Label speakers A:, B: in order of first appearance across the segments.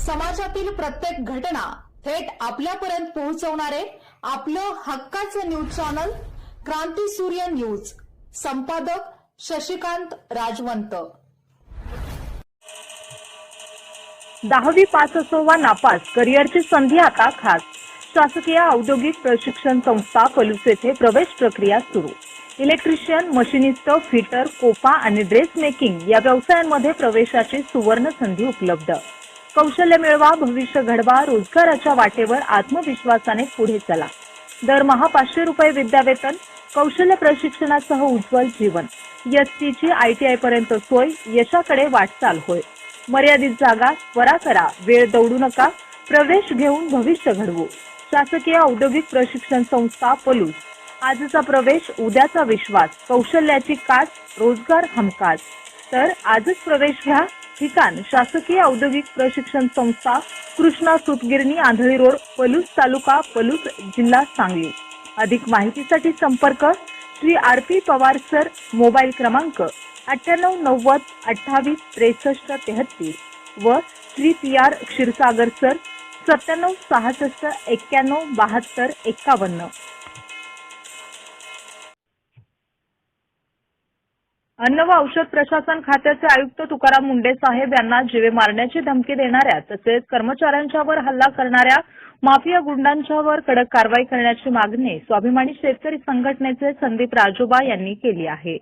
A: समाजातील प्रत्येक घटना थेट आपल्यापर्यंत पोहोचवणारे आपलं हक्काचं न्यूज चॅनल क्रांती सूर्य न्यूज। संपादक शशिकांत राजवंत।
B: 10वी पास असो वा नापास, करिअरची संधी आता खास। शासकीय औद्योगिक प्रशिक्षण संस्था पलूस येथे प्रवेश प्रक्रिया सुरू। इलेक्ट्रिशियन, मशिनिस्ट, फिटर, कोपा आणि ड्रेस मेकिंग या व्यवसायांमध्ये प्रवेशाची सुवर्ण संधी उपलब्ध। कौशल्य मिळवा, भविष्य घडवा, रोजगाराच्या वाटेवर आत्मविश्वासाने पुढे चला। दरमहा 500 रुपये विद्यावेतन, कौशल्य प्रशिक्षणासह उज्ज्वल जीवन। एसटीची ITI पर्यंत सोय, यशाकडे वाटचाल होय। मर्यादित जागा, त्वरा करा, वेळ दौडू नका, प्रवेश घेऊन भविष्य घडवू। शासकीय औद्योगिक प्रशिक्षण संस्था पलूस। आजचा प्रवेश, उद्याचा विश्वास, कौशल्याची कास, रोजगार हमखास। तर आजच प्रवेश घ्या। ठिकाण शासकीय औद्योगिक प्रशिक्षण संस्था, कृष्णा सूतगिरणी, आंधळी रोड, पलूस तालुका, पलूस, जिल्हा सांगली। अधिक माहितीसाठी संपर्क Shri RP Pawar sir, mobile क्रमांक 9890 28 63 33 व श्री PR क्षीरसागर सर 97 66 91 72 51। अन्न व औषध प्रशासन खात्याचे आयुक्त तुकाराम मुंडे साहेब यांना जीवे मारण्याची धमकी देणाऱ्या तसेच कर्मचाऱ्यांच्यावर हल्ला करणाऱ्या माफिया गुंडांच्यावर कडक कारवाई करण्याची मागणी स्वाभिमानी शेतकरी संघटनेचे संदीप राजोबा यांनी केली आहे।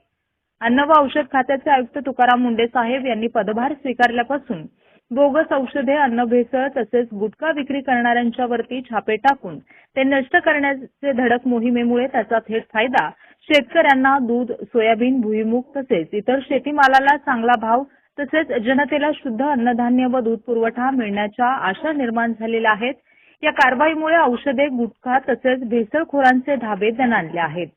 B: अन्न व औषध खात्याचे आयुक्त तुकाराम मुंडे साहेब यांनी पदभार स्वीकारल्यापासून बोगस औषधे, अन्न भेसळ तसेच गुटखा विक्री करणाऱ्यांच्यावरती छापे टाकून ते नष्ट करण्याचे धडक मोहिमेमुळे त्याचा थेट फायदा शेतकऱ्यांना दूध, सोयाबीन, भुईमूग तसेच इतर शेतीमालाला चांगला भाव तसेच जनतेला शुद्ध अन्नधान्य व दूध पुरवठा मिळण्याच्या आशा निर्माण झालेल्या आहेत। या कारवाईमुळे औषधे, गुटखा तसेच भेसळखोरांचे धाबे दणाणले आहेत।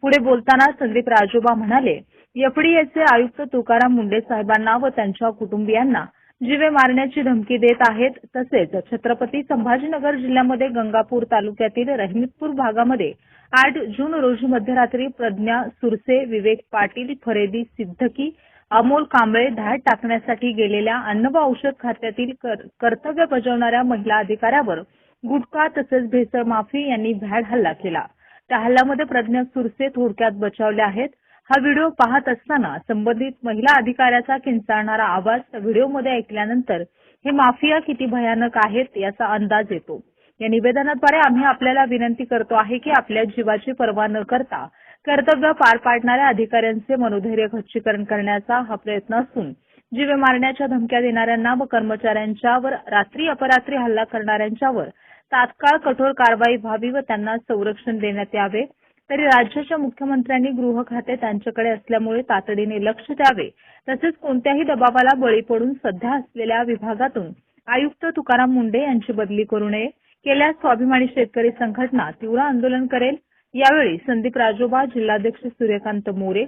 B: पुढे बोलताना संदीप राजोबा म्हणाले, FDAचे आयुक्त तुकाराम मुंडे साहेबांना व त्यांच्या कुटुंबियांना जीवे मारण्याची धमकी देत आहेत। तसेच छत्रपती संभाजीनगर जिल्ह्यामध्ये गंगापूर तालुक्यातील रहिमतपूर भागामध्ये 8 जून रोजी मध्यरात्री प्रज्ञा सुरसे, विवेक पाटील, फरेदी सिद्दकी, अमोल कांबळे धाड टाकण्यासाठी गेलेल्या अन्न व औषध खात्यातील कर्तव्य बजावणाऱ्या महिला अधिकाऱ्यावर गुटखा तसेच भेसळ माफी यांनी भ्याड हल्ला केला। त्या हल्ल्यामध्ये प्रज्ञा सुरसे थोडक्यात बचावल्या आहेत। हा व्हिडिओ पाहत असताना संबंधित महिला अधिकाऱ्याचा किंचाळणारा आवाज व्हिडिओमध्ये ऐकल्यानंतर हे माफिया किती भयानक आहेत याचा अंदाज येतो। या निवेदनाद्वारे आम्ही आपल्याला विनंती करतो आहे की आपल्या जीवाची पर्वा न करता कर्तव्य पार पाडणाऱ्या अधिकाऱ्यांचे मनोधैर्य खच्चीकरण करण्याचा हा प्रयत्न असून जीवे मारण्याच्या धमक्या देणाऱ्यांना व कर्मचाऱ्यांच्यावर रात्री अपरात्री हल्ला करणाऱ्यांच्यावर तात्काळ कठोर कारवाई व्हावी व त्यांना संरक्षण देण्यात यावे। तरी राज्याच्या मुख्यमंत्र्यांनी गृह खाते त्यांच्याकडे असल्यामुळे तातडीने लक्ष द्यावे तसेच कोणत्याही दबावाला बळी पडून सध्या असलेल्या विभागातून आयुक्त तुकाराम मुंडे यांची बदली करू नये। केल्यास स्वाभिमानी शेतकरी संघटना तीव्र आंदोलन करेल। यावेळी संदीप राजोबा, जिल्हाध्यक्ष सूर्यकांत मोरे,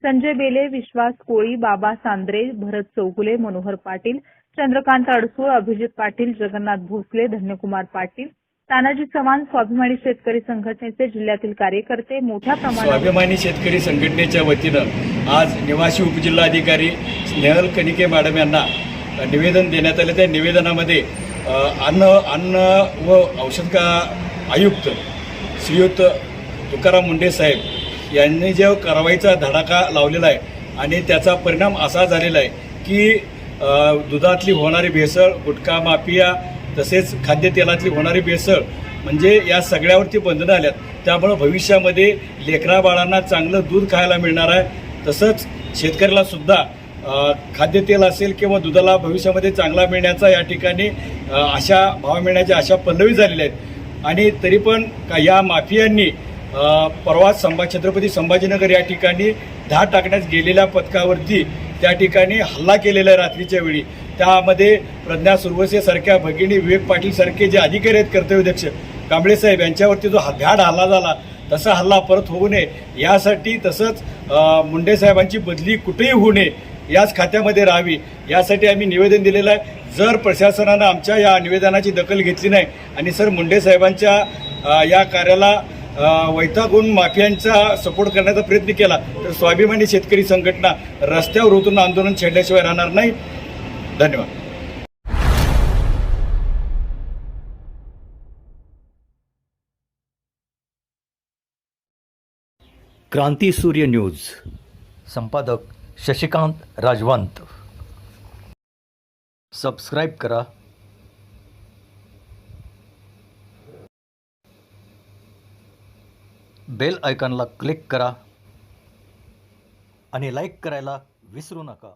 B: संजय बेले, विश्वास कोळी, बाबा सांद्रे, भरत चौगुले, मनोहर पाटील, चंद्रकांत अडसूळ, अभिजित पाटील, जगन्नाथ भोसले, धन्यकुमार पाटील, तानाजी चव्हाण, स्वाभिमानी शेतकरी संघटनेचे जिल्ह्यातील कार्यकर्ते मोठ्या प्रमाणात
C: स्वाभिमानी शेतकरी संघटनेच्या वतीनं आज निवासी उपजिल्हाधिकारी स्नेहल कनिके मॅडम यांना निवेदन देण्यात आले। त्या निवेदनामध्ये अन्न व औषध आयुक्त श्रीयुत तुकाराम मुंडे साहेब यांनी जो कारवाईचा धडाका लावलेला आहे आणि त्याचा परिणाम असा झालेला आहे की दुधातली होणारी भेसळ, गुटखा माफिया तसेच खाद्यतेलातली होणारी भेसळ म्हणजे या सगळ्यावरती बंधनं आल्यात। त्यामुळे भविष्यामध्ये लेकरा बाळांना चांगलं दूध खायला मिळणार आहे। तसंच शेतकऱ्याला सुद्धा खाद्यतेल असेल किंवा दुधाला भविष्यामध्ये चांगला मिळण्याचा या ठिकाणी आशा भाव मिळण्याच्या आशा पल्लवी झालेल्या आहेत। आणि तरी पण या माफियांनी परवा छत्रपती संभाजीनगर या ठिकाणी धाड टाकण्यास गेलेल्या पथकावरती त्या ठिकाणी हल्ला केलेला आहे रात्रीच्या वेळी। त्यामध्ये प्रज्ञा सुरवसे सारख्या भगिनी, विवेक पाटील सारखे जे अधिकारी आहेत कर्तव्यदक्ष कांबळे साहेब यांच्यावरती जो भ्याड हल्ला झाला तसा हल्ला परत होऊ नये यासाठी तसंच मुंडे साहेबांची बदली कुठेही होऊ नये याच खात्यामध्ये राहावी यासाठी आम्ही निवेदन दिलेलं आहे। जर प्रशासनानं आमच्या या निवेदनाची दखल घेतली नाही आणि सर मुंडे साहेबांच्या या कार्याला वैतागून माफियांचा सपोर्ट करण्याचा प्रयत्न केला तर स्वाभिमानी शेतकरी संघटना रस्त्यावर उतरून आंदोलन छेडल्याशिवाय राहणार नाही। धन्यवाद।
D: क्रांती सूर्य न्यूज संपादक शशिकांत राजवंत. सबस्क्राईब करा. बेल आयकॉनला क्लिक करा आणि लाईक करायला विसरू नका.